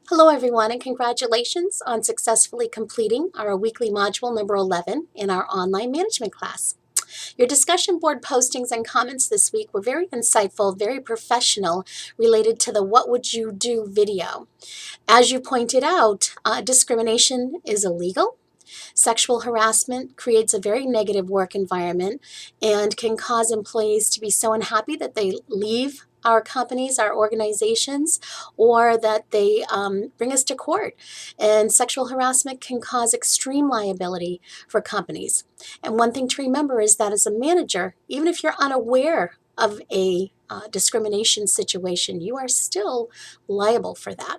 Hello everyone, and congratulations on successfully completing our weekly module number 11 in our online management class. Your discussion board postings and comments this week were very insightful, very professional, related to the What Would You Do video. As you pointed out, discrimination is illegal. Sexual harassment creates a very negative work environment and can cause employees to be so unhappy that they leave our companies, our organizations, or that they bring us to court. And sexual harassment can cause extreme liability for companies. And one thing to remember is that as a manager, even if you're unaware of a discrimination situation, you are still liable for that.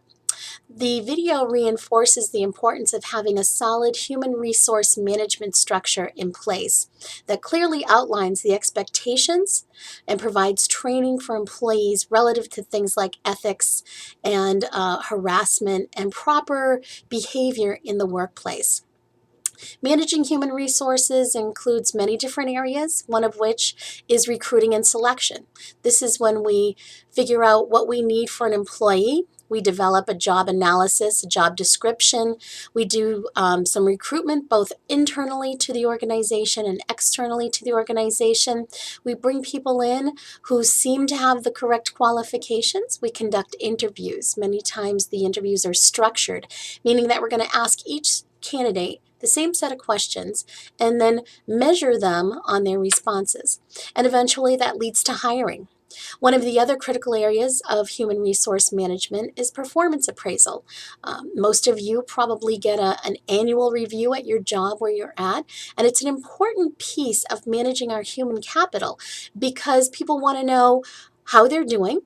The video reinforces the importance of having a solid human resource management structure in place that clearly outlines the expectations and provides training for employees relative to things like ethics and harassment and proper behavior in the workplace. Managing human resources includes many different areas, one of which is recruiting and selection. This is when we figure out what we need for an employee. We develop a job analysis, a job description. We do some recruitment both internally to the organization and externally to the organization. We bring people in who seem to have the correct qualifications. We conduct interviews. Many times the interviews are structured, meaning that we're going to ask each candidate the same set of questions and then measure them on their responses. And eventually that leads to hiring. One of the other critical areas of human resource management is performance appraisal. Most of you probably get an annual review at your job where you're at, and it's an important piece of managing our human capital because people want to know how they're doing.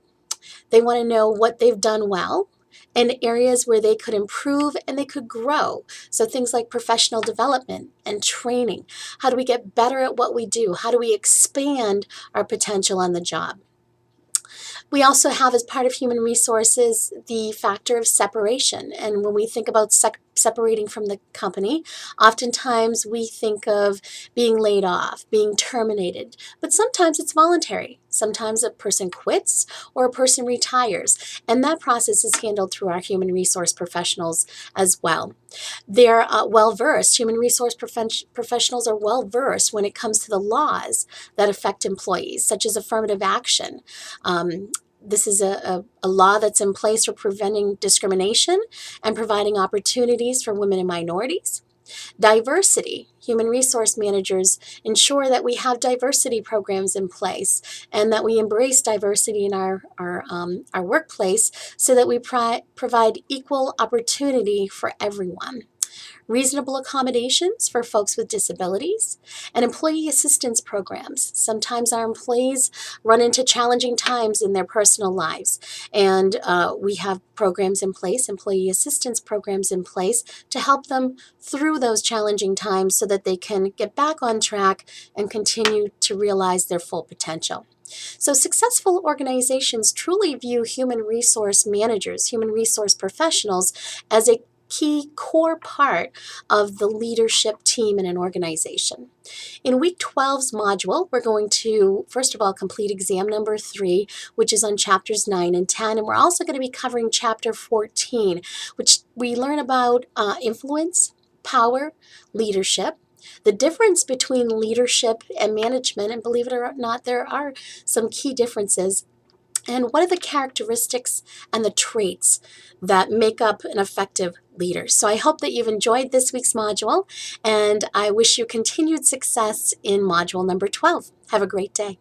They want to know what they've done well and areas where they could improve and they could grow. So things like professional development and training. How do we get better at what we do? How do we expand our potential on the job? We also have, as part of human resources, the factor of separation. And when we think about separating from the company, oftentimes we think of being laid off, being terminated, but sometimes it's voluntary. Sometimes a person quits or a person retires, and that process is handled through our human resource professionals as well. They're well-versed. Human resource professionals are well-versed when it comes to the laws that affect employees, such as affirmative action. This is a law that's in place for preventing discrimination and providing opportunities for women and minorities. Diversity. Human resource managers ensure that we have diversity programs in place and that we embrace diversity in our workplace so that we provide equal opportunity for everyone. Reasonable accommodations for folks with disabilities, and employee assistance programs. Sometimes our employees run into challenging times in their personal lives, and we have programs in place, employee assistance programs in place, to help them through those challenging times so that they can get back on track and continue to realize their full potential. So successful organizations truly view human resource managers, human resource professionals, as a key core part of the leadership team in an organization. In week 12's module, we're going to, first of all, complete exam number 3, which is on chapters 9 and 10, and we're also going to be covering chapter 14, which we learn about influence, power, leadership, the difference between leadership and management, and believe it or not, there are some key differences. And what are the characteristics and the traits that make up an effective leader? So I hope that you've enjoyed this week's module, and I wish you continued success in module number 12. Have a great day.